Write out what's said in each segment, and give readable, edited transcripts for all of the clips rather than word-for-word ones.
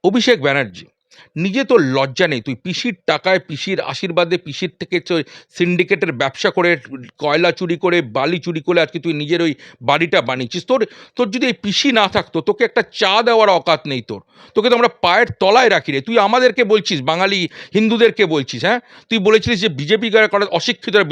অভিষেক ব্যানার্জি, নিজে তোর লজ্জা নেই? তুই পিসির টাকায়, পিসির আশীর্বাদে, পিসির থেকে সিন্ডিকেটের ব্যবসা করে, কয়লা চুরি করে, বালি চুরি করে আজকে তুই নিজের ওই বাড়িটা বানিয়েছিস। তোর তোর যদি এই পিসি না থাকতো, তোকে একটা চা দেওয়ার অকাত নেই তোর। তোকে তো আমরা পায়ের তলায় রাখি রে। তুই আমাদেরকে বলছিস, বাঙালি হিন্দুদেরকে বলছিস, হ্যাঁ? তুই বলেছিলিস যে বিজেপি করে, অশিক্ষিতরা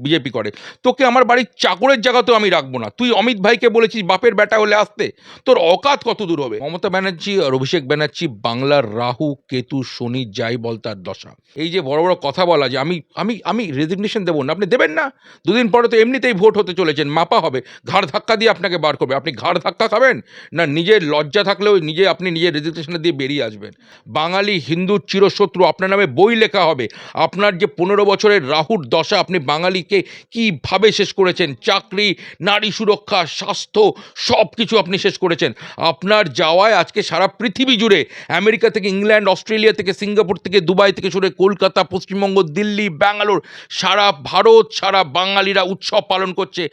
বিজেপি করে। তোকে আমার বাড়ির চাকরের জায়গাতেও আমি রাখবো না। তুই অমিত ভাইকে বলেছিস বাপের বেটা হলে আসতে। তোর অকাত কত দূর হবে? মমতা ব্যানার্জি আর অভিষেক ব্যানার্জি বাংলার রাহু কেতু শনি যাই বল তার দশা। এই যে বড় বড় কথা বলা যে আমি আমি আমি রেজিগনেশন দেবো না, আপনি দেবেন না। দুদিন পরে তো এমনিতেই ভোট হতে চলেছেন, মাপা হবে, ঘাড় ধাক্কা দিয়ে আপনাকে বার করবে। আপনি ঘাড় ধাক্কা খাবেন, না নিজের লজ্জা থাকলেও আপনি নিজের রেজিগনেশন দিয়ে বেরিয়ে আসবেন? বাঙালি হিন্দুর চিরশত্রু, আপনার নামে বই লেখা হবে। আপনার যে 15 বছরের রাহুর দশা, আপনি বাঙালিকে কীভাবে শেষ করেছেন, চাকরি, নারী সুরক্ষা, স্বাস্থ্য, সব কিছু আপনি শেষ করেছেন। আপনার যাওয়ায় আজকে সারা পৃথিবী জুড়ে, আমেরিকা থেকে ইংল্যান্ড, অস্ট্রেলিয়া থেকে সিঙ্গাপুর থেকে দুবাই থেকে শুরু কলকাতা, পশ্চিমবঙ্গ, দিল্লি, ব্যাঙ্গালোর, সারা ভারত, সারা বাঙালিরা উৎসব পালন করছে।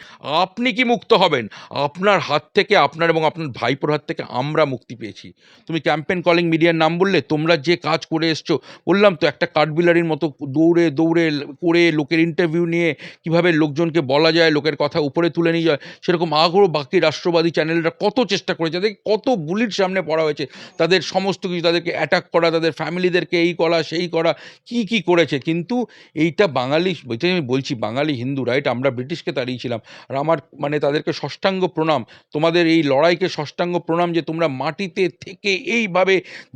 আপনি কি মুক্ত হবেন? আপনার হাত থেকে, আপনার এবং আপনার ভাইপোর হাত থেকে আমরা মুক্তি পেয়েছি। তুমি ক্যাম্পেন কলিং মিডিয়ার নাম বললে, তোমরা যে কাজ করে এসছো, বললাম তো, একটা কাঠবিলারির মতো দৌড়ে দৌড়ে করে লোকের ইন্টারভিউ নিয়ে কিভাবে লোকজনকে বলা যায়, লোকের কথা উপরে তুলে নিয়ে যায়, সেরকম আগ্রহ বাকি রাষ্ট্রবাদী চ্যানেলরা কত চেষ্টা করেছে। তাদেরকে কত বুলির সামনে পড়া হয়েছে, তাদের সমস্ত কিছু, তাদেরকে অ্যাটাক করা, তাদের ফ্যামিলিদেরকে এই করা সেই করা, কি কি করেছে। কিন্তু এইটা বাঙালি, আমি বলছি বাঙালি হিন্দু, রাইট? আমরা ব্রিটিশকে তাড়িয়েছিলাম। আর আমার মানে তাদেরকে ষষ্ঠাঙ্গ প্রণাম, তোমাদের এই লড়াইকে ষষ্ঠাঙ্গ প্রণাম, যে তোমরা মাটিতে থেকে এইভাবে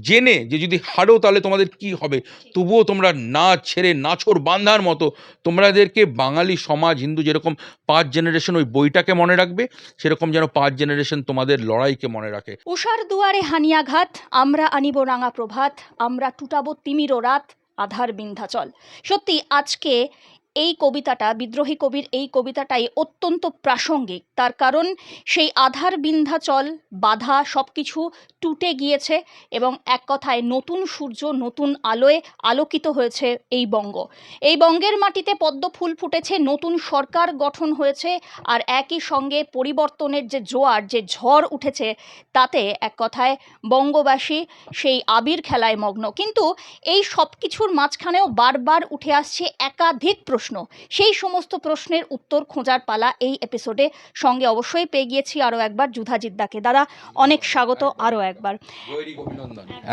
জেনে যে যদি হারো তাহলে তোমাদের কি হবে, তবুও তোমরা না ছেড়ে নাছোড় বাঁধার মতো তোমাদেরকে বাঙালি সমাজ, হিন্দু যেরকম 5 জেনারেশন ওই বইটাকে মনে রাখবে, সেরকম যেন 5 জেনারেশন তোমাদের লড়াইকে মনে রাখে। উষার দুয়ারে হানিয়াঘাত, আমরা আনিব রাঙা প্রভাত, আমরা টুটাবো তিমির রাত, আধার বিন্ধ্যাচল। সত্যি আজকে এই কবিতাটা, বিদ্রোহী কবির এই কবিতাটাই অত্যন্ত প্রাসঙ্গিক। তার কারণ সেই আধার বিন্ধ্যাচল, বাধা সব কিছু টুটে গিয়েছে এবং এক কথায় নতুন সূর্য, নতুন আলোয় আলোকিত হয়েছে এই বঙ্গ। এই বঙ্গের মাটিতে পদ্ম ফুল ফুটেছে, নতুন সরকার গঠন হয়েছে, আর একই সঙ্গে পরিবর্তনের যে জোয়ার, যে ঝড় উঠেছে, তাতে এক কথায় বঙ্গবাসী সেই আবির খেলায় মগ্ন। কিন্তু এই সব কিছুর মাঝখানেও বারবার উঠে আসছে একাধিক প্রশ্ন। সেই সমস্ত প্রশ্নের উত্তর খোঁজার পালা এই এপিসোডে। সঙ্গে অবশ্যই পেয়ে গিয়েছি আরও একবার যুধাজিৎদাকে। দাদা, অনেক স্বাগত আরও একবার।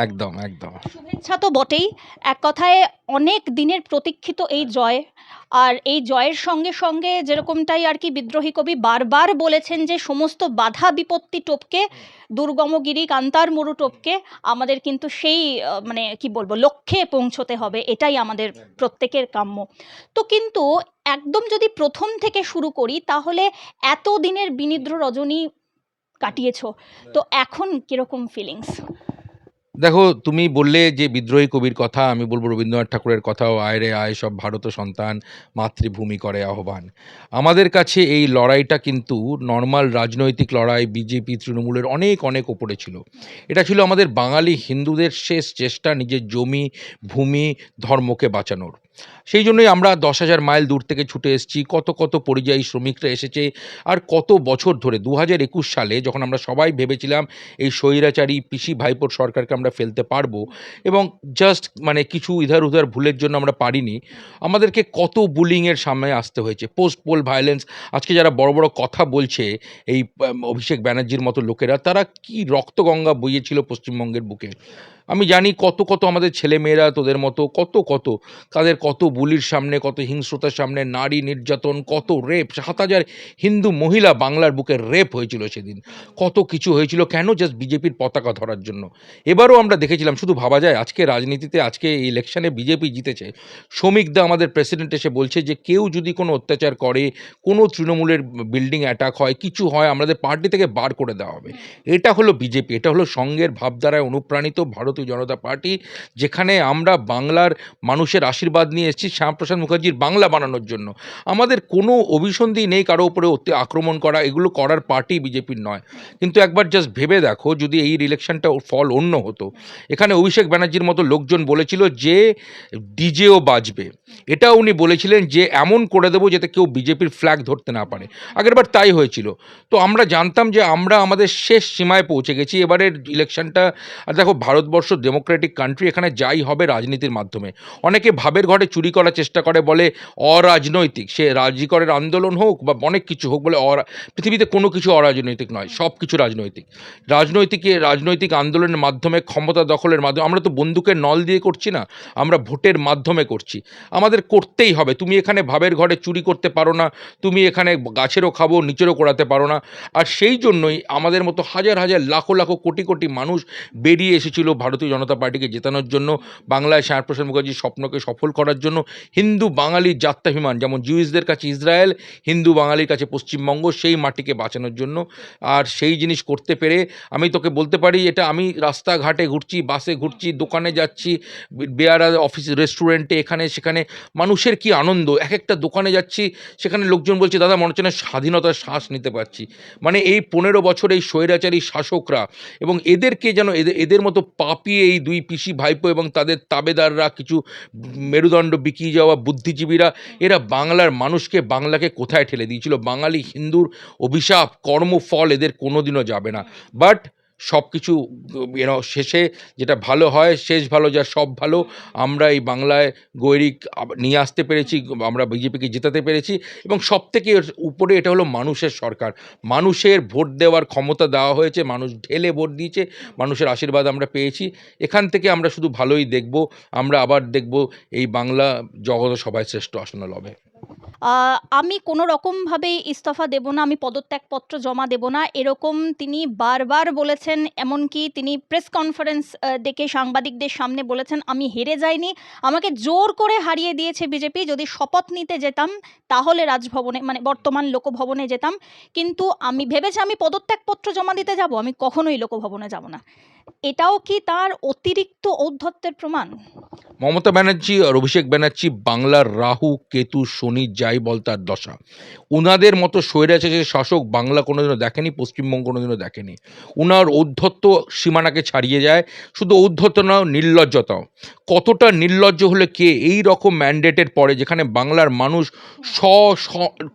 একদম একদম শুভেচ্ছা তো বটেই, এক কথায় অনেক দিনের প্রতীক্ষিত এই জয়। আর এই জয়ের সঙ্গে সঙ্গে যেরকমটাই আর কি বিদ্রোহী কবি বারবার বলেছেন যে সমস্ত বাধা বিপত্তি টপকে, দুর্গমগিরি কান্তার মরু টপকে আমাদের কিন্তু সেই মানে কি বলবো, লক্ষ্যে পৌঁছতে হবে, এটাই আমাদের প্রত্যেকের কাম্য। তো কিন্তু একদম যদি প্রথম থেকে শুরু করি, তাহলে এত দিনের বিনিদ্র রজনী কাটিয়েছো, তো এখন কিরকম ফিলিংস? দেখো, তুমি বললে যে বিদ্রোহী কবির কথা, আমি বলবো রবীন্দ্রনাথ ঠাকুরের কথাও, আয় রে আয় সব ভারত সন্তান, মাতৃভূমি করে আহ্বান। আমাদের কাছে এই লড়াইটা কিন্তু নর্মাল রাজনৈতিক লড়াই, বিজেপি তৃণমূলের অনেক অনেক ওপরে ছিল। এটা ছিল আমাদের বাঙালি হিন্দুদের শেষ চেষ্টা নিজের জমি, ভূমি, ধর্মকে বাঁচানোর। সেই জন্যই আমরা 10,000 মাইল দূর থেকে ছুটে এসেছি। কত কত পরিযায়ী শ্রমিকরা এসেছে। আর কত বছর ধরে 2021 সালে যখন আমরা সবাই ভেবেছিলাম এই স্বৈরাচারী পিসি ভাইপোর সরকারকে আমরা ফেলতে পারবো, এবং জাস্ট মানে কিছু ইধার উধার ভুলের জন্য আমরা পারিনি, আমাদেরকে কত বুলিংয়ের সামনে আসতে হয়েছে, পোস্ট পোল ভায়োলেন্স। আজকে যারা বড় বড় কথা বলছে, এই অভিষেক ব্যানার্জির মতো লোকেরা, তারা কি রক্তগঙ্গা বইয়েছিল পশ্চিমবঙ্গের বুকে। আমি জানি কত কত আমাদের ছেলেমেয়েরা তোদের মতো কত কত, তাদের কত বুলির সামনে, কত হিংস্রতার সামনে, নারী নির্যাতন, কত রেপ, 7,000 হিন্দু মহিলা বাংলার বুকে রেপ হয়েছিল সেদিন। কত কিছু হয়েছিল, কেন? জাস্ট বিজেপির পতাকা ধরার জন্য। এবারও আমরা দেখেছিলাম, শুধু ভাবা যায় আজকে রাজনীতিতে, আজকে এই ইলেকশনে বিজেপি জিতেছে। শ্রমিকদা আমাদের প্রেসিডেন্ট এসে বলছে যে কেউ যদি কোনো অত্যাচার করে, কোনো তৃণমূলের বিল্ডিং অ্যাটাক হয়, কিছু হয়, আমাদের পার্টি থেকে বার করে দেওয়া হবে। এটা হলো বিজেপি, এটা হলো সঙ্ঘের ভাবধারায় অনুপ্রাণিত ভারতীয় জনতা পার্টি, যেখানে আমরা বাংলার মানুষের আশীর্বাদ নিয়ে এসেছি শ্যামাপ্রসাদ মুখার্জির বাংলা বানানোর জন্য। আমাদের কোনো অভিসন্ধি নেই কারো উপরে আক্রমণ করা, এগুলো করার পার্টি বিজেপির নয়। কিন্তু একবার জাস্ট ভেবে দেখো, যদি এই ইলেকশনটা ফল অন্য হতো, এখানে অভিষেক ব্যানার্জির মতো লোকজন বলেছিল যে ডিজেও বাজবে, এটা উনি বলেছিলেন যে এমন করে দেবো যাতে কেউ বিজেপির ফ্ল্যাগ ধরতে না পারে। আগেরবার তাই হয়েছিল। তো আমরা জানতাম যে আমরা আমাদের শেষ সীমায় পৌঁছে গেছি। এবারের ইলেকশনটা, আর দেখো ভারতবর্ষ ডেমোক্রেটিক কান্ট্রি, এখানে যাই হবে রাজনীতির মাধ্যমে। অনেকে ভাবের ঘরে চুরি করার চেষ্টা করে, বলে অরাজনৈতিক, সে রাজীকরের আন্দোলন হোক বা অনেক কিছু হোক, বলে পৃথিবীতে কোনো কিছু অরাজনৈতিক নয়, সব কিছু রাজনৈতিক। রাজনৈতিক আন্দোলনের মাধ্যমে, ক্ষমতা দখলের মাধ্যমে, আমরা তো বন্দুকের নল দিয়ে করছি না, আমরা ভোটের মাধ্যমে করছি। আমাদের করতেই হবে। তুমি এখানে ভাবের ঘরে চুরি করতে পারো না, তুমি এখানে গাছেরও খাবো নিচেরও করাতে পারো না। আর সেই জন্যই আমাদের মতো হাজার হাজার লাখো লাখো কোটি কোটি মানুষ বেরিয়ে এসেছিল ভারতীয় জনতা পার্টিকে জেতানোর জন্য, বাংলায় শ্যামাপ্রসাদ মুখার্জির স্বপ্নকে সফল করার জন্য। হিন্দু বাঙালির যাত্রাভিমান, যেমন জিউসদের কাছে ইসরায়েল, হিন্দু বাঙালির কাছে পশ্চিমবঙ্গ, সেই মাটিকে বাঁচানোর জন্য। আর সেই জিনিস করতে পেরে আমি তোকে বলতে পারি, এটা আমি রাস্তাঘাটে ঘুরছি, বাসে ঘুরছি, দোকানে যাচ্ছি, বেয়ারা অফিস, রেস্টুরেন্টে, এখানে সেখানে মানুষের কি আনন্দ। এক একটা দোকানে যাচ্ছি, সেখানে লোকজন বলছে, দাদা মনে হচ্ছে না স্বাধীনতার শ্বাস নিতে পারছি। মানে এই 15 বছর এই স্বৈরাচারী শাসকরা, এবং এদেরকে যেন এদের মতো পাপী এই দুই পিসি ভাইপো এবং তাদের তাবেদাররা, কিছু মেরুদণ্ড বিকিয়ে যাওয়া বুদ্ধিজীবীরা, এরা বাংলার মানুষকে, বাংলাকে কোথায় ঠেলে দিয়েছিল। বাঙালি হিন্দুর অভিশাপ, কর্মফল এদের কোনোদিনও যাবে না। বাট সব কিছু শেষে যেটা ভালো হয়, শেষ ভালো যা সব ভালো। আমরা এই বাংলায় গৈরিক নিয়ে আসতে পেরেছি, আমরা বিজেপিকে জেতাতে পেরেছি, এবং সব থেকে উপরে এটা হলো মানুষের সরকার। মানুষের ভোট দেওয়ার ক্ষমতা দেওয়া হয়েছে, মানুষ ঢেলে ভোট দিয়েছে, মানুষের আশীর্বাদ আমরা পেয়েছি। এখান থেকে আমরা শুধু ভালোই দেখব। আমরা আবার দেখব এই বাংলা জগৎ সবাই শ্রেষ্ঠ আসনে লবে। আমি কোনো রকমভাবেই ইস্তফা দেব না, আমি পদত্যাগপত্র জমা দেব না, এরকম তিনি বারবার বলেছেন। এমনকি তিনি প্রেস কনফারেন্স ডেকে সাংবাদিকদের সামনে বলেছেন, আমি হেরে যাইনি, আমাকে জোর করে হারিয়ে দিয়েছে বিজেপি। যদি শপথ নিতে যেতাম তাহলে রাজভবনে, মানে বর্তমান লোকভবনে যেতাম, কিন্তু আমি ভেবেছি আমি পদত্যাগপত্র জমা দিতে যাব, আমি কখনোই লোকভবনে যাব না। এটাও কি তার অতিরিক্ত ঔদ্ধত্যের প্রমাণ? মমতা ব্যানার্জি আর অভিষেক ব্যানার্জি বাংলার রাহু, কেতু, শনি, যাই বল তার দশা। উনাদের মতো স্বৈরাচারী শাসক বাংলা কোনোদিনও দেখেনি, পশ্চিমবঙ্গ কোনোদিনও দেখেনি। উনার ঔদ্ধত্য সীমানাকে ছাড়িয়ে যায়। শুধু ঔদ্ধত্য না, নির্লজ্জতাও। কতটা নির্লজ্জ হলে কে এই রকম ম্যান্ডেটের পরে, যেখানে বাংলার মানুষ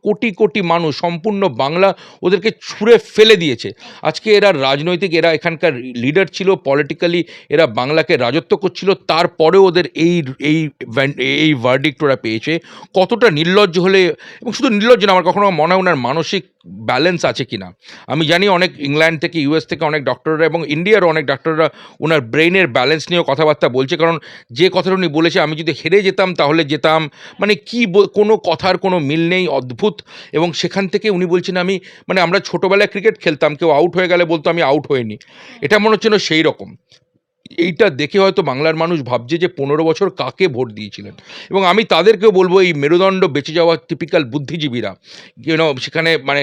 কোটি কোটি মানুষ, সম্পূর্ণ বাংলা ওদেরকে ছুঁড়ে ফেলে দিয়েছে। আজকে এরা রাজনৈতিক, এরা এখানকার লিডার ছিল, পলিটিক্যালি এরা বাংলাকে রাজত্ব করছিল, তারপরেও ওদের এই ভার্ডিক্ট ওরা পেয়েছে। কতটা নির্লজ্জ হলে, এবং শুধু নির্লজ্জ না, আমার কখনো মনে হয় ওনার মানসিক ব্যালেন্স আছে কিনা। আমি জানি অনেক ইংল্যান্ড থেকে, ইউএস থেকে অনেক ডক্টররা এবং ইন্ডিয়ারও অনেক ডক্টররা ওনার ব্রেইনের ব্যালেন্স নিয়েও কথাবার্তা বলছে। কারণ যে কথাটা উনি বলেছে, আমি যদি হেরে যেতাম তাহলে যেতাম, মানে কি কোনো কথার কোনো মিল নেই, অদ্ভুত। এবং সেখান থেকে উনি বলছেন, আমি মানে আমরা ছোটোবেলায় ক্রিকেট খেলতাম, কেউ আউট হয়ে গেলে বলতো আমি আউট হইনি, এটা মনে হচ্ছে না সেই রকম। এইটা দেখে হয়তো বাংলার মানুষ ভাবছে যে 15 বছর কাকে ভোট দিয়েছিলেন। এবং আমি তাদেরকেও বলবো, এই মেরুদণ্ড বেঁচে যাওয়া টিপিক্যাল বুদ্ধিজীবীরা, সেখানে মানে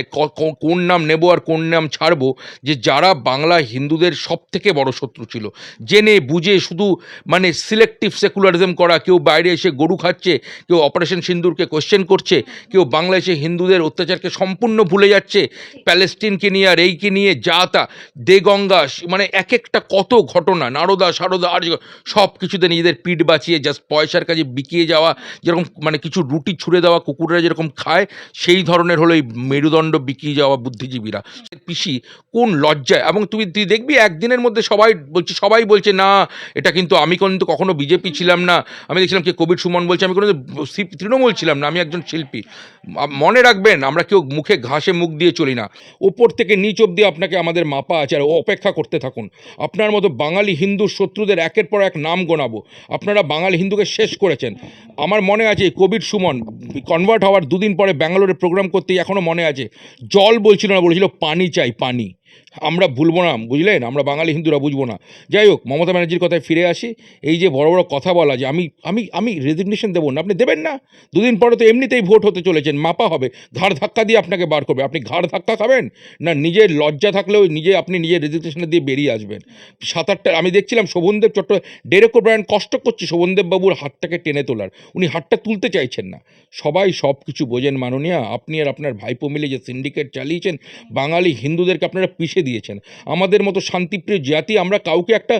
কোন নাম নেব আর কোন নাম ছাড়বো, যে যারা বাংলা হিন্দুদের সব থেকে বড় শত্রু ছিল, জেনে বুঝে শুধু মানে সিলেক্টিভ সেকুলারিজম করা, কেউ বাইরে এসে গরু খাচ্ছে, কেউ অপারেশন সিন্দুরকে কোয়েশ্চেন করছে, কেউ বাংলা এসে হিন্দুদের অত্যাচারকে সম্পূর্ণ ভুলে যাচ্ছে, প্যালেস্টিনকে নিয়ে আর এইকে নিয়ে যা তা, দেগঙ্গা, মানে এক একটা কত ঘটনা, নারদা সারদা, আর সব কিছুতে নিজেদের পিঠ বাঁচিয়ে জাস্ট পয়সার কাজে বিকিয়ে যাওয়া। যেরকম মানে কিছু রুটি ছুঁড়ে দেওয়া কুকুররা যেরকম খায়, সেই ধরনের হলো এই মেরুদণ্ড বিকিয়ে যাওয়া বুদ্ধিজীবীরা। পিসি কোন লজ্জায়। এবং তুই দেখবি একদিনের মধ্যে সবাই বলছে না, এটা কিন্তু আমি কিন্তু কখনো বিজেপি ছিলাম না। আমি দেখছিলাম কি কবির সুমন বলছে, আমি কোনো তৃণমূল ছিলাম না, আমি একজন শিল্পী। মনে রাখবেন, আমরা কেউ মুখে ঘাসে মুখ দিয়ে চলি না। ওপর থেকে নিচ অব্দি আপনাকে আমাদের মাপা আছে, আর অপেক্ষা করতে থাকুন। আপনার মতো বাঙালি হিন্দুর শত্রুদের একের পর এক নাম গোনাবো। আপনারা বাঙালি হিন্দুকে শেষ করেছেন। আমার মনে আছে কবির সুমন কনভার্ট হওয়ার দুদিন পরে ব্যাঙ্গালোরে প্রোগ্রাম করতেই এখনও মনে আছে, জল বলছিল না, বলেছিল পানি চাই, পানি। আমরা ভুলবো না, বুঝলেন? আমরা বাঙালি হিন্দুরা বুঝবো না। যাই হোক, মমতা ব্যানার্জির কথায় ফিরে আসি। এই যে বড় বড় কথা বলা যে আমি আমি আমি রেজিগনেশন দেবো না, আপনি দেবেন না। দুদিন পরে তো এমনিতেই ভোট হতে চলেছেন, মাপা হবে, ঘাড় ধাক্কা দিয়ে আপনাকে বার করবে। আপনি ঘাড় ধাক্কা খাবেন, না নিজের লজ্জা থাকলেও আপনি নিজের রেজিগনেশনে দিয়ে বেরিয়ে আসবেন? 7-8টা আমি দেখছিলাম শোভনদেব ডেরেক ওব্রায়ান কষ্ট করছে শোভনদেব বাবুর হাতটাকে টেনে তোলার, উনি হাতটা তুলতে চাইছেন না। সবাই সব কিছু বোঝেন মাননীয়া। আপনি আর আপনার ভাইপো মিলে যে সিন্ডিকেট চালিয়েছেন, বাঙালি হিন্দুদেরকে আপনারা পিষে দিয়েছেন। আমাদের মতো শান্তিপ্রিয় জাতি আমরা কাউকে একটা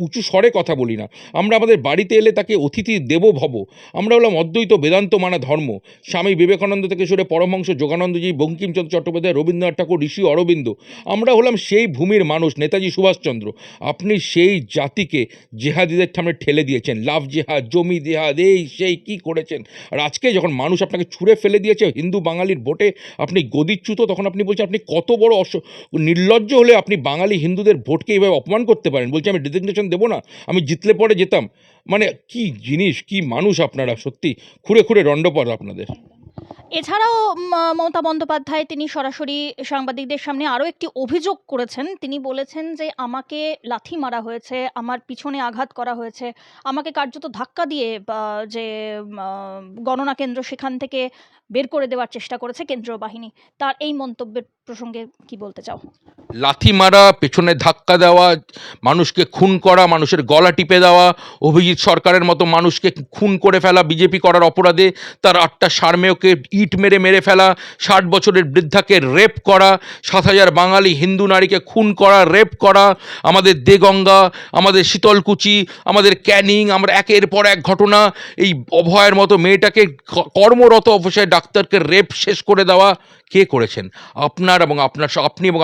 উঁচু স্বরে কথা বলি না। আমরা আমাদের বাড়িতে এলে তাকে অতিথি দেবো ভব। আমরা হলাম অদ্বৈত বেদান্ত মানা ধর্ম। স্বামী বিবেকানন্দ থেকে শুরু পরমহংস যোগানন্দজি, বঙ্কিমচন্দ্র চট্টোপাধ্যায়, রবীন্দ্রনাথ ঠাকুর, ঋষি অরবিন্দ, আমরা হলাম সেই ভূমির মানুষ, নেতাজি সুভাষচন্দ্র। আপনি সেই জাতিকে জেহাদিদের সামনে ঠেলে দিয়েছেন, লাভ জেহাদ, জমি জেহাদ, এই সেই কী করেছেন। আর আজকে যখন মানুষ আপনাকে ছুঁড়ে ফেলে দিয়েছে হিন্দু বাঙালির ভোটে, আপনি গদিচ্যুত, তখন আপনি বলছেন আপনি কত বড় নির্লজ্জ হলে আপনি বাঙালি হিন্দুদের ভোটকে এইভাবে অপমান করতে পারেন। বলছে আমি রেজিগনেশন দেবো না, আমি জিতলে পরে যেতাম। মানে কি জিনিস, কি মানুষ আপনারা, সত্যি খুঁড়ে খুঁড়ে রণ্ডপদ আপনাদের। এছাড়াও মমতা বন্দ্যোপাধ্যায় তিনি সরাসরি সাংবাদিকদের সামনে আরও একটি অভিযোগ করেছেন। তিনি বলেছেন যে আমাকে লাথি মারা হয়েছে, আমার পিছনে আঘাত করা হয়েছে, আমাকে কার্যত ধাক্কা দিয়ে যে গণনা কেন্দ্র সেখান থেকে বের করে দেওয়ার চেষ্টা করেছে কেন্দ্রীয় বাহিনী। তার এই মন্তব্যের প্রসঙ্গে কি বলতে চাও? লাথি মারা, পেছনে ধাক্কা দেওয়া, মানুষকে খুন করা, মানুষের গলা টিপে দেওয়া, অভিজিৎ সরকারের মতো মানুষকে খুন করে ফেলা বিজেপি করার অপরাধে, তার 8টা সারমেয়কে ইট মেরে মেরে ফেলা, 60 বছরের বৃদ্ধাকে রেপ করা, 7,000 বাঙালি হিন্দু নারীকে খুন করা, রেপ করা, আমাদের দেগঙ্গা, আমাদের শীতলকুচি, আমাদের ক্যানিং, আমরা একের পর এক ঘটনা, এই অভয়ের মতো মেয়েটাকে কর্মরত অবস্থায় ডাক্তারকে রেপ শেষ করে দেওয়া, কে করেছেন? আপনি এবং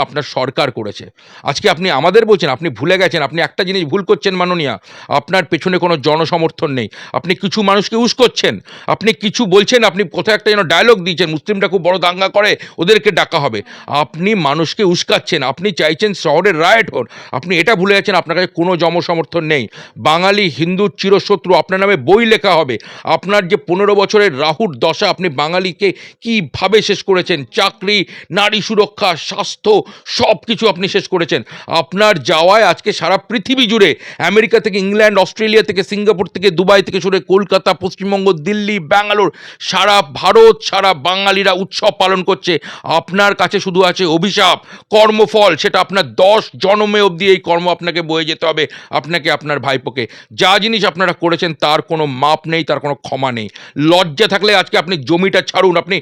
আপনার সরকার করেছে। আজকে আপনি আমাদের বলছেন, আপনি ভুলে গেছেন, আপনি একটা জিনিস ভুল করছেন মাননীয়া, আপনার পেছনে কোনো জনসমর্থন নেই। আপনি কিছু মানুষকে উস্কোচ্ছেন, আপনি কিছু বলছেন, আপনি কোথাও একটা যেন ডায়লগ দিয়েছেন, মুসলিমরা খুব বড় দাঙ্গা করে, ওদেরকে ডাকা হবে। আপনি মানুষকে উস্কাচ্ছেন, আপনি চাইছেন শহরের রায়ট হোন। আপনি এটা ভুলে গেছেন আপনার কাছে কোনো জনসমর্থন নেই। বাঙালি হিন্দুর চিরশত্রু, আপনার নামে বই লেখা হবে। আপনার যে 15 বছরের রাহুর দশা, আপনি বাঙালিকে কীভাবে শেষ করেছেন, চাকরি, নারী সুরক্ষা, স্বাস্থ্য, সব কিছু আপনি শেষ করেছেন। আপনার যাওয়ায় আজকে সারা পৃথিবী জুড়ে, আমেরিকা থেকে ইংল্যান্ড, অস্ট্রেলিয়া থেকে সিঙ্গাপুর থেকে দুবাই থেকে শুরু কলকাতা, পশ্চিমবঙ্গ, দিল্লি, ব্যাঙ্গালোর, সারা ভারত, সারা বাঙালিরা উৎসব পালন করছে। আপনার কাছে শুধু আছে অভিশাপ, কর্মফল, সেটা আপনার 10 জন্মে অবধি এই কর্ম আপনাকে বয়ে যেতে হবে, আপনাকে, আপনার ভাইপোকে। যা জিনিস আপনারা করেছেন তার কোনো মাপ নেই, তার কোনো ক্ষমা নেই। লজ্জা থাকলে আজকে আপনি জমিটা ছাড়ুন। আপনি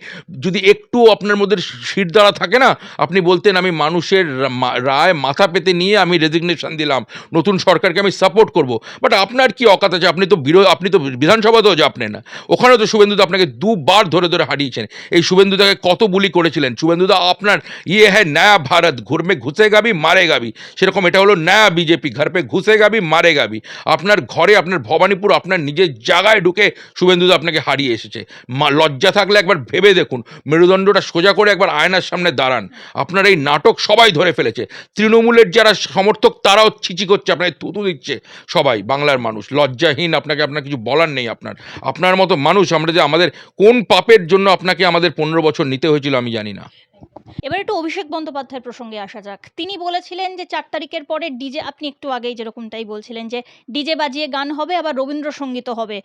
যদি একটু আপনার মধ্যে শিরদাঁড়া থাকে না, আপনি বলতেন আমি মানুষের রায় মাথা পেতে নিয়ে আমি রেজিগনেশন দিলাম, নতুন সরকারকে আমি সাপোর্ট করব। বাট আপনার কি অকাত আছে? আপনি তো বিধানসভাতেও যাপনেন না, ওখানে তো শুভেন্দুদা আপনাকে 2 বার ধরে ধরে হারিয়েছেন। এই শুভেন্দুদাকে কত বুলি করেছিলেন। শুভেন্দুদা আপনার হ্যাঁ নয়া ভারত, ঘর মে ঘুসেগা ভি মারেগা ভি, সেরকম এটা হলো নয়া বিজেপি, ঘর পে ঘুসেগা ভি মারেগা ভি। আপনার ঘরে, আপনার ভবানীপুর, আপনার নিজের জায়গায় ঢুকে শুভেন্দুদা আপনাকে হারিয়ে এসেছে। লজ্জা থাকলে একবার ভেবে দেখুন, মেরুদণ্ডটা সোজা করে একবার আয়নার সামনে দাঁড়ান। আপনার এই নাটক সবাই ধরে ফেলেছে। তৃণমূলের যারা সমর্থক তারাও ছিচি করছে, আপনাকে থুতু দিচ্ছে সবাই, বাংলার মানুষ লজ্জাহীন। আপনার কিছু বলার নেই। আপনার মতো মানুষ, আমাদের কোন পাপের জন্য আপনাকে আমাদের 15 বছর নিতে হয়েছিল আমি জানি না। এবার একটু অভিষেক বন্দ্যোপাধ্যায়ের প্রসঙ্গে আসা যাক। তিনি বলেছিলেন যে 4 তারিখের পরে ডিজে, আপনি একটু আগেই যেরকমটাই বলছিলেন যে ডিজে বাজিয়ে গান হবে, আবার রবীন্দ্রসঙ্গীতও হবে।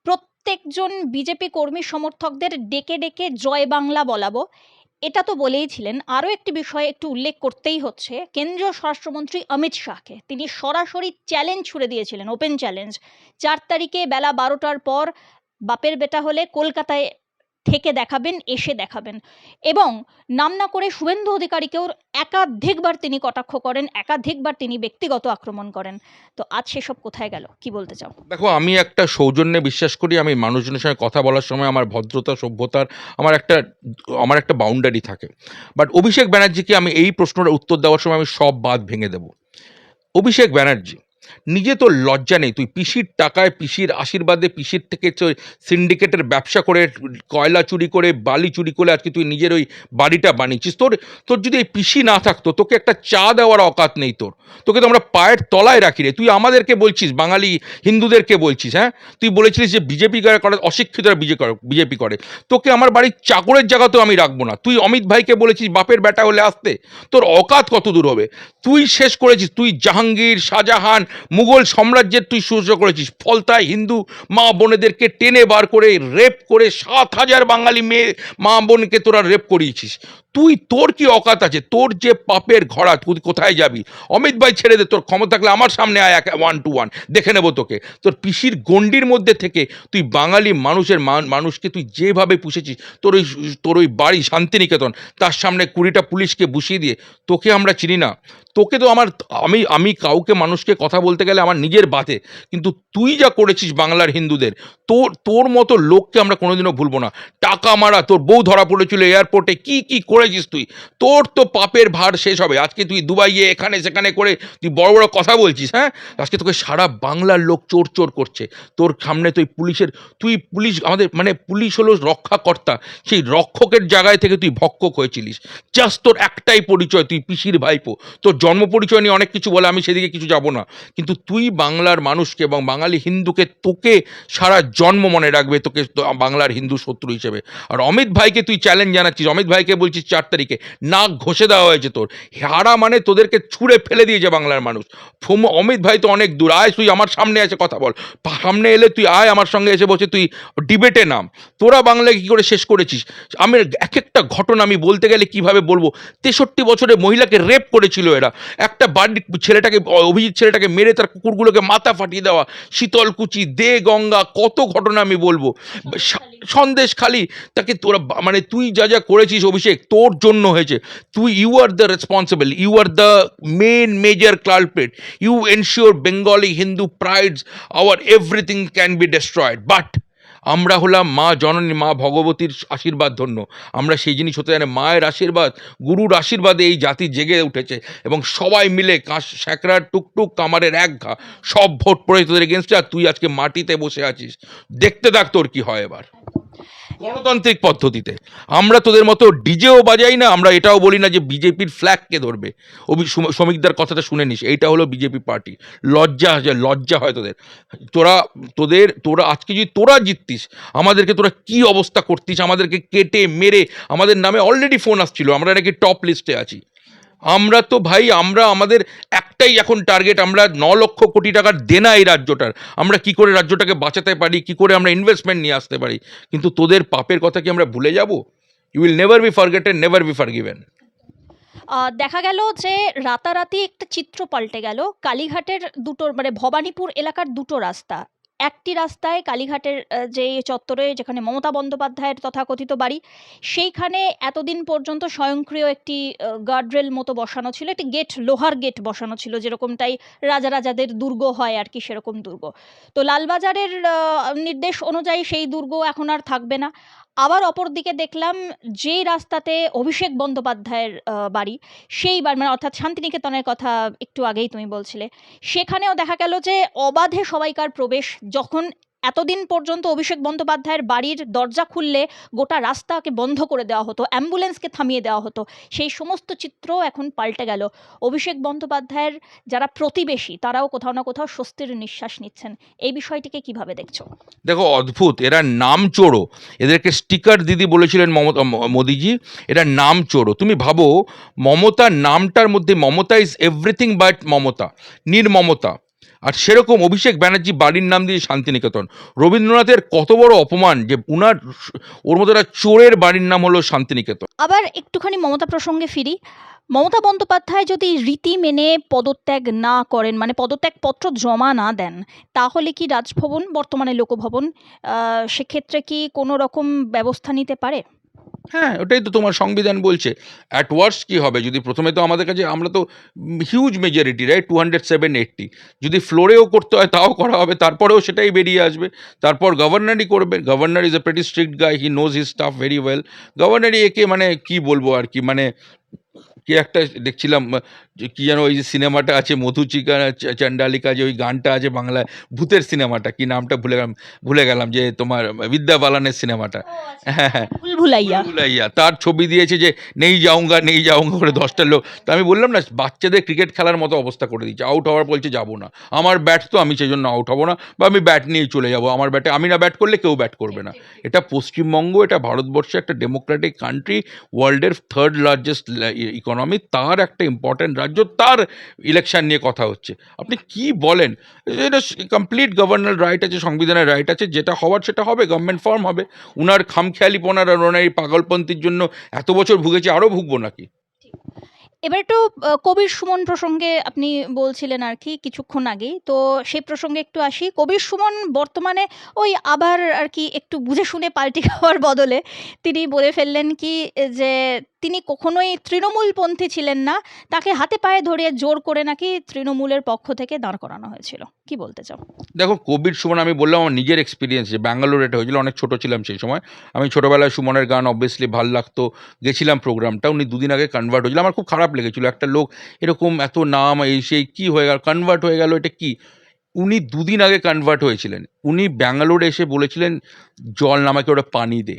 প্রত্যেকজন বিজেপি কর্মী সমর্থকদের ডেকে ডেকে জয় বাংলা বলাবো, এটা তো বলেইছিলেন। আরও একটি বিষয় একটু উল্লেখ করতেই হচ্ছে, কেন্দ্রীয় স্বরাষ্ট্রমন্ত্রী অমিত শাহকে তিনি সরাসরি চ্যালেঞ্জ ছুড়ে দিয়েছিলেন, ওপেন চ্যালেঞ্জ। 4 তারিখে বেলা 12টার পর বাপের বেটা হলে কলকাতায় থেকে দেখাবেন, এসে দেখাবেন। এবং নাম না করে শুভেন্দু অধিকারীকেও একাধিকবার তিনি কটাক্ষ করেন, একাধিকবার তিনি ব্যক্তিগত আক্রমণ করেন। তো আজ সেসব কোথায় গেল, কি বলতে চাও? দেখো, আমি একটা সৌজন্যে বিশ্বাস করি। আমি মানুষজনের সঙ্গে কথা বলার সময় আমার ভদ্রতা, সভ্যতার আমার একটা বাউন্ডারি থাকে। বাট অভিষেক ব্যানার্জিকে আমি এই প্রশ্নটার উত্তর দেওয়ার সময় আমি সব বাঁধ ভেঙে দেব। অভিষেক ব্যানার্জি নিজে তোর লজ্জা নেই, তুই পিসির টাকায় পিসির আশীর্বাদে পিসির থেকে সিন্ডিকেটের ব্যবসা করে কয়লা চুরি করে বালি চুরি করে আজকে তুই নিজের ওই বাড়িটা বানিয়েছিস। তোর তোর যদি এই পিসি না থাকতো তোকে একটা চা দেওয়ার অকাত নেই তোর, তোকে তো আমরা পায়ের তলায় রাখি রে। তুই আমাদেরকে বলছিস, বাঙালি হিন্দুদেরকে বলছিস, হ্যাঁ তুই বলেছিলিস যে বিজেপি করে অশিক্ষিতরা বিজেপি করে, তোকে আমার বাড়ির চাকরের জায়গাতেও আমি রাখবো না। তুই অমিত ভাইকে বলেছিস বাপের বেটা হলে আসতে, তোর অকাত কত দূর হবে। তুই শেষ করেছিস, তুই জাহাঙ্গীর শাহজাহান মুঘল সাম্রাজ্যের তুই সূর্য করেছিস। ফলতায় হিন্দু মা বোনেদেরকে টেনে বার করে রেপ করে 7,000 বাঙালি মেয়ে মা বোনকে তোরা রেপ করিয়েছিস। তুই তোর কি অকাত আছে? তোর যে পাপের ঘোড়া, তুই কোথায় যাবি? অমিত ভাই ছেড়ে দে, তোর ক্ষমতা থাকলে আমার সামনে আয় 1 to 1 দেখে নেবো তোকে। তোর পিসির গণ্ডির মধ্যে থেকে তুই বাঙালি মানুষের মানুষকে তুই যেভাবে পুষেছিস, তোর ওই বাড়ি শান্তিনিকেতন, তার সামনে 20টা পুলিশকে বসিয়ে দিয়ে, তোকে আমরা চিনি না। তোকে তো আমি কাউকে মানুষকে কথা বলতে গেলে আমার নিজের বাতে, কিন্তু তুই যা করেছিস বাংলার হিন্দুদের, তোর মতো লোককে আমরা কোনোদিনও ভুলবো না। টাকা মারা, তোর বউ ধরা পড়েছিল এয়ারপোর্টে, কি কি করেছিস তুই, তোর তো পাপের ভার শেষ হবে। আজকে তুই দুবাইয়ে এখানে সেখানে করে তুই বড় বড় কথা বলছিস, হ্যাঁ আজকে তোকে সারা বাংলার লোক চোর চোর করছে তোর সামনে। তুই পুলিশ, আমাদের মানে পুলিশ হলো রক্ষাকর্তা, সেই রক্ষকের জায়গায় থেকে তুই ভক্ষক হয়েছিলিস। জাস্ট তোর একটাই পরিচয়, তুই পিসির ভাইপো। তোর জন্ম পরিচয় নিয়ে অনেক কিছু বলে, আমি সেদিকে কিছু যাব না, কিন্তু তুই বাংলার মানুষকে এবং বাঙালি হিন্দুকে, তোকে সারা জন্ম মনে রাখবে, তোকে বাংলার হিন্দু শত্রু হিসেবে। আর অমিত ভাইকে তুই চ্যালেঞ্জ জানাচ্ছিস, অমিত ভাইকে বলছিস 4 তারিখে নাক ঘষে দেওয়া হয়েছে তোর, হারা মানে তোদেরকে ছুঁড়ে ফেলে দিয়েছে বাংলার মানুষ। অমিত ভাই তো অনেক দূর, আয় তুই আমার সামনে এসে কথা বল, সামনে এলে তুই আয় আমার সঙ্গে এসে বসে তুই ডিবেটে নাম। তোরা বাংলায় কী করে শেষ করেছিস? আমি এক একটা ঘটনা আমি বলতে গেলে কিভাবে বলবো। 63 বছরের মহিলাকে রেপ করেছিল এরা, একটা বাড়ির ছেলেটাকে, অভিজিৎ ছেলেটাকে মেরে তার কুকুরগুলোকে মাথা ফাটিয়ে দেওয়া, শীতলকুচি, দে গঙ্গা, কত ঘটনা আমি বলবো। সন্দেশখালি, তাকে তোরা মানে তুই যা যা করেছিস অভিষেক, তোর জন্য হয়েছে। You are the responsible, you are the main major culprit, you ensure Bengali Hindu prides our everything can be destroyed. But আমরা হলাম মা জননী, মা ভগবতীর আশীর্বাদ ধন্য, আমরা সেই জিনিস হতে জানি। মায়ের আশীর্বাদ, গুরুর আশীর্বাদে এই জাতি জেগে উঠেছে, এবং সবাই মিলে স্যাকরার টুকটুক কামারের এক ঘা সব ভোট পড়ে তোদের এগেনস্টে। আর তুই আজকে মাটিতে বসে আছিস, দেখতে থাক তোর কি হয় এবার গণতান্ত্রিক পদ্ধতিতে। আমরা তোদের মতো ডিজেও বাজাই না, আমরা এটাও বলি না যে বিজেপির ফ্ল্যাগকে ধরবে। শ্রমিকদার কথাটা শুনে নিস, এইটা হলো বিজেপি পার্টি। লজ্জা হয় তোদের। তোরা আজকে যদি তোরা জিততিস, আমাদেরকে তোরা কি অবস্থা করতিস, আমাদেরকে কেটে মেরে, আমাদের নামে অলরেডি ফোন আসছিল আমরা নাকি টপ লিস্টে আছি। আমরা তো ভাই, আমাদের একটাই এখন টার্গেট, আমরা 9 লক্ষ কোটি টাকার দেনা এই রাজ্যটার, আমরা কি করে রাজ্যটাকে বাঁচাতে পারি, কি করে আমরা ইনভেস্টমেন্ট নিয়ে আসতে পারি। কিন্তু তোদের পাপের কথা কি আমরা ভুলে যাব? You will never be forgotten, never be forgiven. দেখা গেল যে রাতারাতি একটা চিত্র পাল্টে গেল। কালীঘাটের মানে ভবানীপুর এলাকার দুটো রাস্তা, একটি রাস্তায় কালীঘাটের যে চত্বরে যেখানে মমতা বন্দ্যোপাধ্যায়ের তথাকথিত বাড়ি, সেইখানে এতদিন পর্যন্ত স্বয়ংক্রিয় একটি গার্ডরেল মতো বসানো ছিল, একটি গেট, লোহার গেট বসানো ছিল, যেরকমটাই রাজাদের দুর্গ হয় আর কি, সেরকম দুর্গ। তো লালবাজারের নির্দেশ অনুযায়ী সেই দুর্গ এখন আর থাকবে না। আবার অপরদিকে দেখলাম যেই রাস্তাতে অভিষেক বন্দ্যোপাধ্যায়ের বাড়ি, সেই মানে অর্থাৎ শান্তিনিকেতনের কথা একটু আগেই তুমি বলছিলে, সেখানেও দেখা গেল যে অবাধে সবাইকার প্রবেশ। যখন এতদিন পর্যন্ত অভিষেক বন্দ্যোপাধ্যায়ের বাড়ির দরজা খুললে গোটা রাস্তাকে বন্ধ করে দেওয়া হতো, অ্যাম্বুলেন্সকে থামিয়ে দেওয়া হতো, সেই সমস্ত চিত্র এখন পাল্টে গেল। অভিষেক বন্দ্যোপাধ্যায়ের যারা প্রতিবেশী তারাও কোথাও না কোথাও স্বস্তির নিঃশ্বাস নিচ্ছেন। এই বিষয়টিকে কিভাবে দেখছো? দেখো অদ্ভুত, এরা নাম চোরো, এদেরকে স্টিকার দিদি বলেছিলেন মোদিজি, এরা নাম চোরো। তুমি ভাবো, মমতার নামটার মধ্যে Mamata is everything but Mamata, নির্মমতা। আর সেরকম অভিষেক ব্যানার্জি বাড়ির নাম দিয়ে শান্তিনিকেতন। রবীন্দ্রনাথের কত বড় অপমান যে ওর মতো একটা চোরের বাড়ির নাম হলো শান্তিনিকেতন। আবার একটুখানি মমতা প্রসঙ্গে ফিরি। মমতা বন্দ্যোপাধ্যায় যদি রীতি মেনে পদত্যাগ না করেন, মানে পদত্যাগপত্র জমা না দেন, তাহলে কি রাজভবন, বর্তমানে লোকভবন, সেক্ষেত্রে কি কোনো রকম ব্যবস্থা নিতে পারে? হ্যাঁ, ওটাই তো তোমার সংবিধান বলছে। অ্যাট ওয়ার্স্ট কী হবে, যদি প্রথমে তো আমাদের কাছে, আমরা তো হিউজ মেজরিটি, রাইট, 207-80, যদি ফ্লোরেও করতে হয় তাও করা হবে, তারপরেও সেটাই বেরিয়ে আসবে। তারপর গভর্নরই করবে। Governor is a pretty strict guy, he knows his stuff very well. গভর্নরই একে মানে কি বলবো আর কি, মানে কে একটা দেখছিলাম যে কি যেন ওই যে সিনেমাটা আছে মধুচিকা চণ্ডালিকা, যে ওই গানটা আছে বাংলায়, ভূতের সিনেমাটা, কি নামটা ভুলে গেলাম, যে তোমার বিদ্যা বালানের সিনেমাটা। হ্যাঁ, হ্যাঁ, ভুল ভুলাইয়া। ভুলাইয়া, তার ছবি দিয়েছে যে নেই যাউঙ্গা করে 10টা লোক। তো আমি বললাম না, বাচ্চাদের ক্রিকেট খেলার মতো অবস্থা করে দিচ্ছে, আউট হওয়ার বলছে যাবো না, আমার ব্যাট তো, আমি সেই জন্য আউট হবো না, বা আমি ব্যাট নিয়েই চলে যাবো, আমার ব্যাটে আমি না ব্যাট করলে কেউ ব্যাট করবে না। এটা পশ্চিমবঙ্গ, এটা ভারতবর্ষে একটা ডেমোক্রেটিক কান্ট্রি, ওয়ার্ল্ডের 3rd লার্জেস্ট ইকোনমি, তার একটা ইম্পর্ট্যান্ট রাজ্য, তার ইলেকশন নিয়ে কথা হচ্ছে। আপনি কি বলেন? এটা কমপ্লিট গভর্নার রাইট আছে, সংবিধানের রাইট আছে, যেটা হওয়ার সেটা হবে, গভর্নমেন্ট ফর্ম হবে। উনার খামখেয়ালিপনার আর ওনার এই পাগলপন্থীর জন্য এত বছর ভুগেছি, আরও ভুগবো নাকি? এবার একটু কবির সুমন প্রসঙ্গে আপনি বলছিলেন আর কি কিছুক্ষণ আগেই, তো সেই প্রসঙ্গে একটু আসি। কবির সুমন বর্তমানে ওই আবার আর কি একটু বুঝে শুনে পাল্টি খাওয়ার বদলে তিনি বলে ফেললেন কি যে তিনি কখনোই তৃণমূলপন্থী ছিলেন না, তাকে হাতে পায়ে ধরিয়ে জোর করে নাকি তৃণমূলের পক্ষ থেকে দাঁড় করানো হয়েছিল। কি বলতে চাও? দেখো, কবির সুমন, আমি বললাম আমার নিজের এক্সপিরিয়েন্স, যে ব্যাঙ্গালোর এটা হয়েছিল, অনেক ছোট ছিলাম সেই সময়। আমি ছোটোবেলায় সুমনের গান অবভিয়াসলি ভাল লাগতো, গেছিলাম প্রোগ্রামটা। উনি দুদিন আগে কনভার্ট হয়েছিল, আমার খুব খারাপ লেগেছিল, একটা লোক এরকম এত নাম এই সেই কী হয়ে গেল, কনভার্ট হয়ে গেল, এটা কি? উনি দুদিন আগে কনভার্ট হয়েছিলেন, উনি ব্যাঙ্গালোরে এসে বলেছিলেন জল নামাকে ওরা পানি দে।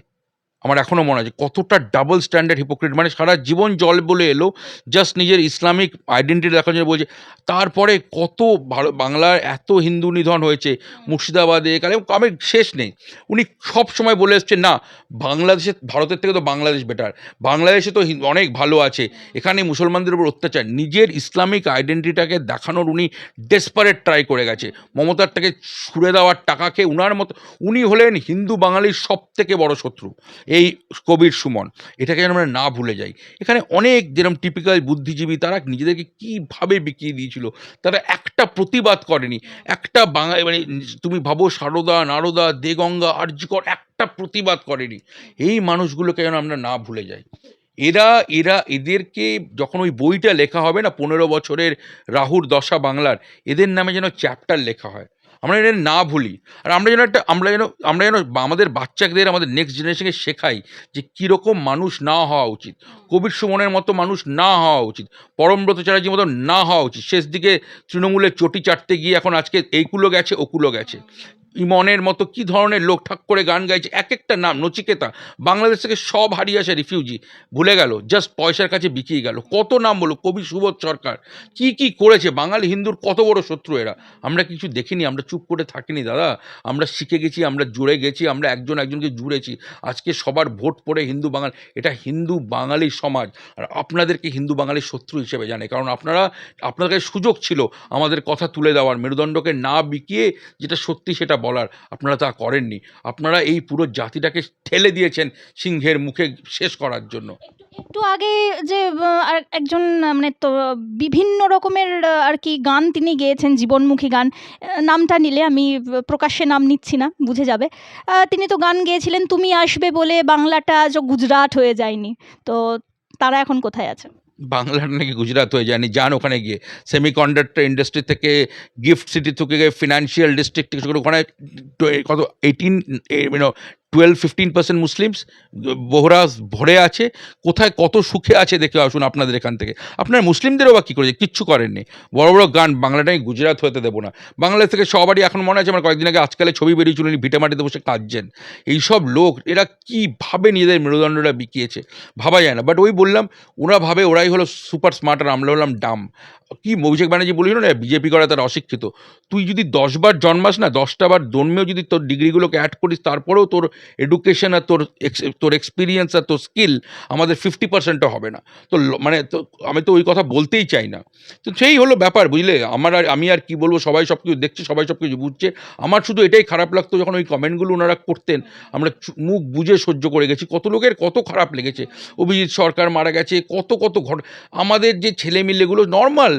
আমার এখনও মনে আছে কতটা ডাবল স্ট্যান্ডার্ড হিপোক্রিট, মানে সারা জীবন জল বলে এলো, জাস্ট নিজের ইসলামিক আইডেন্টিটি দেখার জন্য বলছে। তারপরে কত বাংলার এত হিন্দু নিধন হয়েছে, মুর্শিদাবাদে, কালে আমি শেষ নেই। উনি সব সময় বলে এসছেন না, বাংলাদেশে, ভারতের থেকে তো বাংলাদেশ বেটার, বাংলাদেশে তো অনেক ভালো আছে, এখানে মুসলমানদের উপর অত্যাচার। নিজের ইসলামিক আইডেন্টিটাকে দেখানোর উনি ডেসপারেট ট্রাই করে গেছে, মমতার থেকে ছুড়ে দেওয়ার টাকা খেয়ে। উনার মতো, উনি হলেন হিন্দু বাঙালির সব থেকে বড় শত্রু, এই কবির সুমন। এটাকে যেন আমরা না ভুলে যাই। এখানে অনেক যেরকম টিপিক্যাল বুদ্ধিজীবী, তারা নিজেদেরকে কীভাবে বিকিয়ে দিয়েছিল, তারা একটা প্রতিবাদ করেনি। একটা বাঙালি, মানে তুমি ভাবো সারদা, নারদা, দেগঙ্গা, আরজিকর, একটা প্রতিবাদ করেনি। এই মানুষগুলোকে যেন আমরা না ভুলে যাই। এদেরকে যখন ওই বইটা লেখা হবে না, 15 বছরের রাহুর দশা বাংলার, এদের নামে যেন চ্যাপ্টার লেখা হয়, আমরা এদের না ভুলি। আর আমরা যেন আমাদের বাচ্চাদের, আমাদের নেক্সট জেনারেশনকে শেখাই যে কীরকম মানুষ না হওয়া উচিত, কবির সুমনের মতো মানুষ না হওয়া উচিত, পরমব্রত চ্যাটার্জির মতো না হওয়া উচিত। শেষ দিকে তৃণমূলের চটি চাটতে গিয়ে এখন আজকে এইগুলো গেছে, ওকুলো গেছে। ইমনের মতো কি ধরনের লোক ঠাক করে গান গাইছে, এক একটা নাম, নচিকেতা, বাংলাদেশ থেকে সব হারিয়ে আসে রিফিউজি, ভুলে গেল, জাস্ট পয়সার কাছে বিকিয়ে গেল। কত নাম বলো, কবি সুবোধ সরকার কি করেছে, বাঙালি হিন্দুর কত বড় শত্রু এরা। আমরা কিছু দেখিনি, আমরা চুপ করে থাকিনি দাদা, আমরা শিখে গেছি, আমরা জুড়ে গেছি, আমরা একজনকে জুড়েছি। আজকে সবার ভোট পড়ে হিন্দু বাঙালি, এটা হিন্দু বাঙালি সমাজ, আর আপনাদেরকে হিন্দু বাঙালির শত্রু হিসেবে জানে, কারণ আপনাদের কাছে সুযোগ ছিল আমাদের কথা তুলে দেওয়ার, মেরুদণ্ডকে না বিকিয়ে যেটা সত্যি সেটা বলার, আপনারা তা করেননি। আপনারা এই পুরো জাতিটাকে ঠেলে দিয়েছেন সিংহের মুখে শেষ করার জন্য। একটু আগে যে আর একজন মানে তো বিভিন্ন রকমের আর কি গান তিনি গেয়েছেন, জীবনমুখী গান। নামটা নিলে আমি প্রকাশ্যে নাম নিচ্ছি না, বুঝে যাবে। তিনি তো গান গেয়েছিলেন তুমি আসবে বলে বাংলাটা আজ গুজরাট হয়ে যায়নি। তো তারা এখন কোথায় আছে? বাংলার নাকি গুজরাট হয়ে যায়নি, যান ওখানে গিয়ে। সেমিকন্ডাক্টর ইন্ডাস্ট্রি থেকে, গিফট সিটি থেকে গিয়ে, ফিনান্সিয়াল ডিস্ট্রিক্ট থেকে শুরু করে ওখানে কত 12-15% মুসলিমস, বোহরাজ ভরে আছে, কোথায় কত সুখে আছে দেখে আসুন আপনাদের এখান থেকে। আপনার মুসলিমদেরও বা কী করেছে, কিচ্ছু করেননি। বড় বড় গান, বাংলাটাই গুজরাট হতে দেবো না। বাংলাদেশ থেকে সবারই এখন মনে আছে, আমার কয়েকদিন আগে আজকালে ছবি বেরিয়েছিল, উনি ভিটেমাটিতে বসে কাঁদছেন। এইসব লোক, এরা কীভাবে নিজেদের মেরুদণ্ডটা বিকিয়েছে ভাবা যায় না। বাট ওই বললাম, ওরা ভাবে ওরাই হলো সুপার স্মার্ট, আর আমরা হলাম ডাম। কি অভিষেক ব্যানার্জি বলেছিল না, বিজেপি করা তার অশিক্ষিত। তুই যদি 10 বার জন্মাস না, 10টা বার জন্মেও যদি তোর ডিগ্রিগুলোকে অ্যাড করিস, তারপরেও তোর এডুকেশন আর তোর এক্সপিরিয়েন্স আর তোর স্কিল আমাদের 50%ও হবে না। তো মানে তো আমি তো ওই কথা বলতেই চাই না। তো সেই হলো ব্যাপার, বুঝলে। আমি আর কি বলবো, সবাই সব কিছু দেখছে, সবাই সব কিছু বুঝছে। আমার শুধু এটাই খারাপ লাগতো, যখন ওই কমেন্টগুলো ওনারা করতেন, আমরা মুখ বুঝে সহ্য করে গেছি। কত লোকের কত খারাপ লেগেছে, অভিজিৎ সরকার মারা গেছে, কত আমাদের যে ছেলেমিলেগুলো নর্মাল,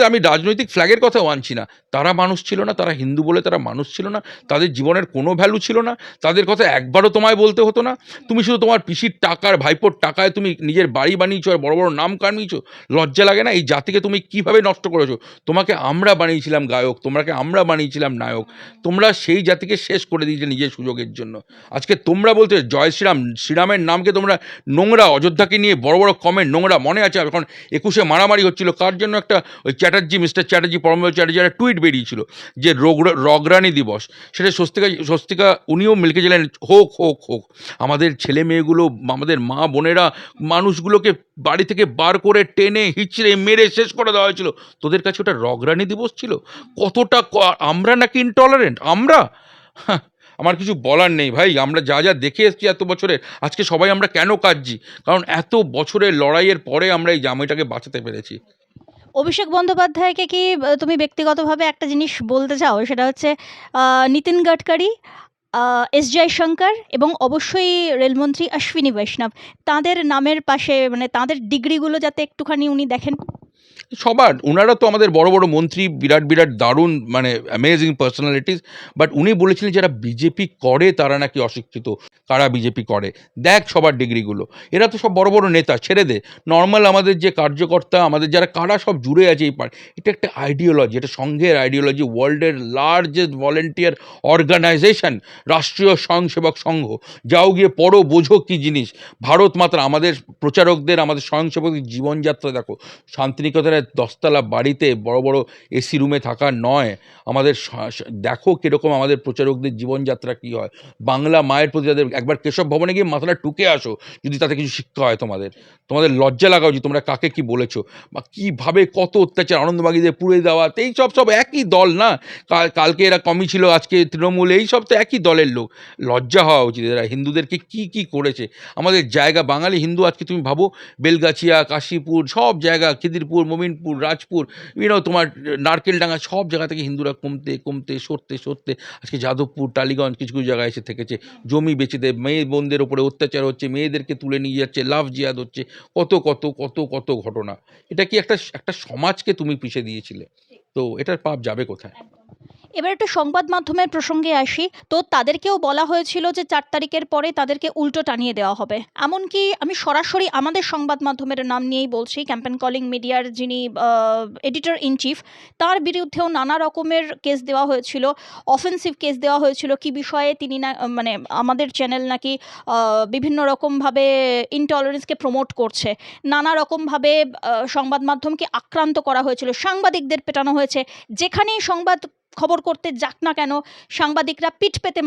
আমি রাজনৈতিক ফ্ল্যাগের কথাও আনছি না, তারা মানুষ ছিল না, তারা হিন্দু বলে তারা মানুষ ছিল না, তাদের জীবনের কোনো ভ্যালু ছিল না, তাদের কথা একবারও তোমায় বলতে হতো না? তুমি শুধু তোমার পিসির টাকার ভাইপোর টাকায় তুমি নিজের বাড়ি বানিয়েছো আর বড় বড় নাম কামিয়েছো। লজ্জা লাগে না? এই জাতিকে তুমি কিভাবে নষ্ট করেছো? তোমাকে আমরা বানিয়েছিলাম গায়ক, তোমাকে আমরা বানিয়েছিলাম নায়ক। তোমরা সেই জাতিকে শেষ করে দিয়েছিলে নিজের সুযোগের জন্য। আজকে তোমরা বলতে জয় শ্রীরাম, শ্রীরামের নামকে তোমরা নোংরা, অযোধ্যাকে নিয়ে বড় বড় কমেন্ট নোংরা। মনে আছে এখন 21-এ মারামারি হচ্ছিল কার জন্য? একটা ওই চ্যাটার্জি, মিস্টার চ্যাটার্জি, পরমবীর চ্যাটার্জি একটা টুইট বেরিয়েছিল যে রগরানি দিবস। সেটা স্বস্তিকা উনিও লিখেছিলেন হোক হোক হোক। আমাদের ছেলে মেয়েগুলো, আমাদের মা বোনেরা, মানুষগুলোকে বাড়ি থেকে বার করে টেনে হিচড়ে মেরে শেষ করে দেওয়া হয়েছিল। তোদের কাছে ওটা রগরানি দিবস ছিল? কতটা আমরা নাকি ইনটলারেন্ট আমরা? হাহ, আমার কিছু বলার নেই ভাই। আমরা যা যা দেখে এসেছি এত বছরে, আজকে সবাই আমরা কেন কাঁদছি? কারণ এত বছরের লড়াইয়ের পরে আমরা এই জামাইটাকে বাঁচাতে পেরেছি। অভিষেক বন্দ্যোপাধ্যায়কে কি তুমি ব্যক্তিগতভাবে একটা জিনিস বলতে চাও? সেটা হচ্ছে নিতিন গাডকারি, এস জয়শঙ্কর এবং অবশ্যই রেলমন্ত্রী অশ্বিনী বৈষ্ণব, তাদের নামের পাশে মানে তাদের ডিগ্রিগুলো যাতে একটুখানি উনি দেখেন। সবার ওনারা তো আমাদের বড় বড় মন্ত্রী, বিরাট বিরাট দারুণ মানে অ্যামেজিং পার্সোনালিটিস। বাট উনি বলেছিলেন যারা বিজেপি করে তারা নাকি অশিক্ষিত। কারা বিজেপি করে দেখ সবার ডিগ্রিগুলো। এরা তো সব বড় বড় নেতা, ছেড়ে দে। নর্মাল আমাদের যে কার্যকর্তা, আমাদের যারা কারা সব জুড়ে আছে এই এটা একটা আইডিওলজি, এটা সংঘের আইডিওলজি। ওয়ার্ল্ডের লার্জেস্ট ভলেন্টিয়ার অর্গানাইজেশন রাষ্ট্রীয় স্বয়ংসেবক সংঘ। যাও গিয়ে পড়ো, বোঝো কী জিনিস ভারত মাতা। আমাদের প্রচারকদের, আমাদের স্বয়ংসেবকদের জীবনযাত্রা দেখো। শান্তিনিকেতনের 10তলা বাড়িতে বড় বড় এসি রুমে থাকা নয়। আমাদের দেখো কীরকম আমাদের প্রচারকদের জীবনযাত্রা কী হয়। বাংলা মায়ের প্রতি তাদের, একবার কেশব ভবনে গিয়ে মাথাটা টুকে আসো যদি তাতে কিছু শিক্ষা হয় তোমাদের। তোমাদের লজ্জা লাগা উচিত তোমরা কাকে কি বলেছো বা কীভাবে কত অত্যাচার, আনন্দবাগীদের পুড়ে দেওয়া, এই সব একই দল না? কালকে এরা কমই ছিল, আজকে তৃণমূল, এই সব তো একই দলের লোক। লজ্জা হওয়া উচিত। এরা হিন্দুদেরকে কি কি করেছে। আমাদের জায়গা, বাঙালি হিন্দু আজকে তুমি ভাবো, বেলগাছিয়া, কাশীপুর, সব জায়গা, খিদিরপুর, মোমিনপুর, রাজপুর, তোমার নারকেলডাঙ্গা, সব জায়গা থেকে হিন্দুরা কমতে কমতে সরতে সরতে আজকে যাদবপুর, টালিগঞ্জ কিছু কিছু জায়গায় এসে থেকেছে। জমি বেচে দেয়, মেয়ে বোনদের ওপরে অত্যাচার হচ্ছে, মেয়েদেরকে তুলে নিয়ে যাচ্ছে, লাভ জিহাদ হচ্ছে, কত কত কত কত ঘটনা। এটা কি একটা একটা সমাজকে তুমি পিষে দিয়েছিলে? তো এটার পাপ যাবে কোথায়? এবার একটু সংবাদ মাধ্যমের প্রসঙ্গে আসি। তো তাদেরকেও বলা হয়েছিল যে 4 তারিখের পরে তাদেরকে উল্টো টানিয়ে দেওয়া হবে। এমনকি আমি সরাসরি আমাদের সংবাদ মাধ্যমের নাম নিয়েই বলছি, ক্যাম্পেন কলিং মিডিয়ার যিনি এডিটর ইন চিফ, তার বিরুদ্ধেও নানা রকমের কেস দেওয়া হয়েছিল, অফেন্সিভ কেস দেওয়া হয়েছিল। কি বিষয়ে তিনি না মানে আমাদের চ্যানেল নাকি বিভিন্ন রকমভাবে ইনটলারেন্সকে প্রমোট করছে। নানা রকমভাবে সংবাদ মাধ্যমকে আক্রান্ত করা হয়েছিল, সাংবাদিকদের পেটানো হয়েছে। যেখানেই সংবাদ খবর করতে যাক না কেন, সাংবাদিকরা পিঠ পেতে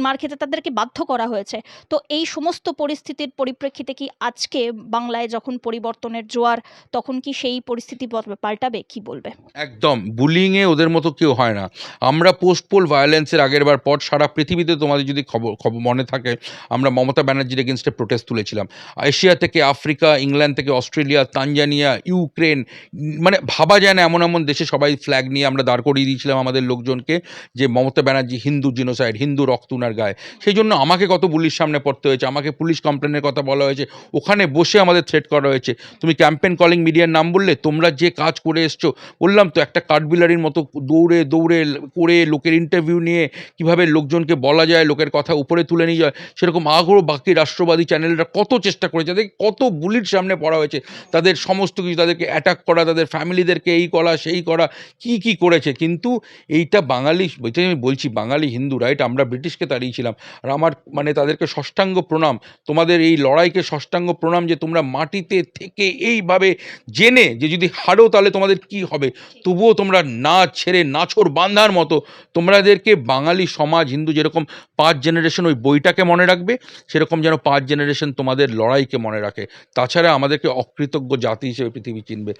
মার খেতে তাদেরকে বাধ্য করা হয়েছে। তো এই সমস্ত পরিস্থিতির পরিপ্রেক্ষিতে কি আজকে বাংলায় যখন পরিবর্তনের জোয়ার, তখন কি সেই পরিস্থিতি পাল্টাবে? কি বলবে? একদম বুলিংয়ে ওদের মতো কেউ হয় না। আমরা পোস্ট পোল ভায়োলেন্সের আগের বার পর সারা পৃথিবীতে, তোমাদের যদি খবর মনে থাকে, আমরা মমতা ব্যানার্জির এগেনস্টে প্রোটেস্ট তুলেছিলাম। এশিয়া থেকে আফ্রিকা, ইংল্যান্ড থেকে অস্ট্রেলিয়া, তানজানিয়া, ইউক্রেন, মানে ভাবা যায় না এমন এমন দেশে সবাই ফ্ল্যাগ নিয়ে আমরা দাঁড় করিয়ে দিয়েছিলাম আমাদের লোকজনকে, যে মমতা ব্যানার্জি হিন্দু জিনোসাইড, হিন্দু রক্ত উনার গায়ে। সেই জন্য আমাকে কত পুলিশ সামনে পড়তে হয়েছে, আমাকে পুলিশ কমপ্লেনের কথা বলা হয়েছে, ওখানে বসে আমাদের থ্রেট করা হয়েছে। তুমি ক্যাম্পেন কলিং মিডিয়ার নাম বললে, তোমরা যে কাজ করে এসছো, বললাম তো, একটা কাঠবিলারির মতো দৌড়ে দৌড়ে করে লোকের ইন্টারভিউ নিয়ে কিভাবে লোকজনকে বলা যায়, লোকের কথা উপরে তুলে নিয়ে যায়, সেরকম আগেও বাকি রাষ্ট্রবাদী চ্যানেলরা কত চেষ্টা করেছে। তাদের কত বুলির সামনে পড়া হয়েছে, তাদের সমস্ত কিছু, তাদেরকে অ্যাটাক করা, তাদের ফ্যামিলিদেরকে এই করা সেই করা, কি কি করেছে। কিন্তু এইটা বাঙালি, আমি বলছি বাঙালি হিন্দু, রাইট? আমরা ব্রিটিশকে তাড়িয়েছিলাম। আর আমার মানে তাদেরকে ষষ্ঠাঙ্গ প্রণাম, তোমাদের এই লড়াইকে ষষ্ঠাঙ্গ প্রণাম, যে তোমরা মাটিতে থেকে এইভাবে জেনে যে যদি হারো তাহলে তোমাদের কি হবে, তবুও তোমরা না ছেড়ে নাছোড় বাঁধার মতো তোমাদেরকে বাঙালি সমাজ, হিন্দু যেরকম 5 জেনারেশন ওই বইটাকে মনে রাখবে, সেরকম যেন 5 জেনারেশন তোমাদের লড়াইকে মনে রাখে। তাছাড়া আমাদেরকে অকৃতজ্ঞ জাতি হিসেবে পৃথিবী চিনবে।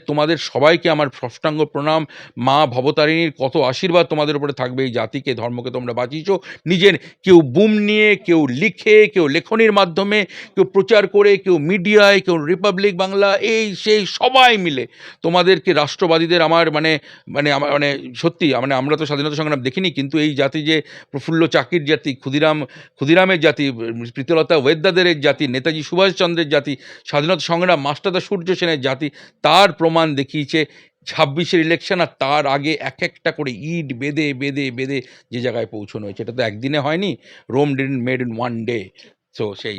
তোমাদের সবাইকে আমার ষষ্ঠাঙ্গ প্রণাম। মা ভবতারিণীর কত আশীর্বাদ তোমাদের উপরে থাকবে। এই জাতিকে, ধর্মকে তোমরা বাঁচিয়েছো নিজের, কেউ বুম নিয়ে, কেউ লিখে, কেউ লেখনির মাধ্যমে, কেউ প্রচার করে, কেউ মিডিয়ায়, কেউ রিপাবলিক বাংলা, এই সেই সবাই মিলে তোমাদেরকে, রাষ্ট্রবাদীদের আমার আমার সত্যি মানে আমরা তো স্বাধীনতা সংগ্রাম দেখিনি, কিন্তু এই জাতি যে প্রফুল্ল চাকির জাতি, ক্ষুদিরামের জাতি, প্রীতিলতা ওয়েদ্দাদের জাতি, নেতাজি সুভাষচন্দ্রের জাতি, স্বাধীনতা সংগ্রাম মাস্টারদা সূর্য সেনের জাতি, তার প্রমাণ দেখিয়েছে ছাব্বিশের ইলেকশন আর তার আগে এক একটা করে ইট বেঁধে বেঁধে বেঁধে যে জায়গায় পৌঁছানো হয়েছে, এটা তো একদিনে হয়নি। Rome didn't made in one day. So সেই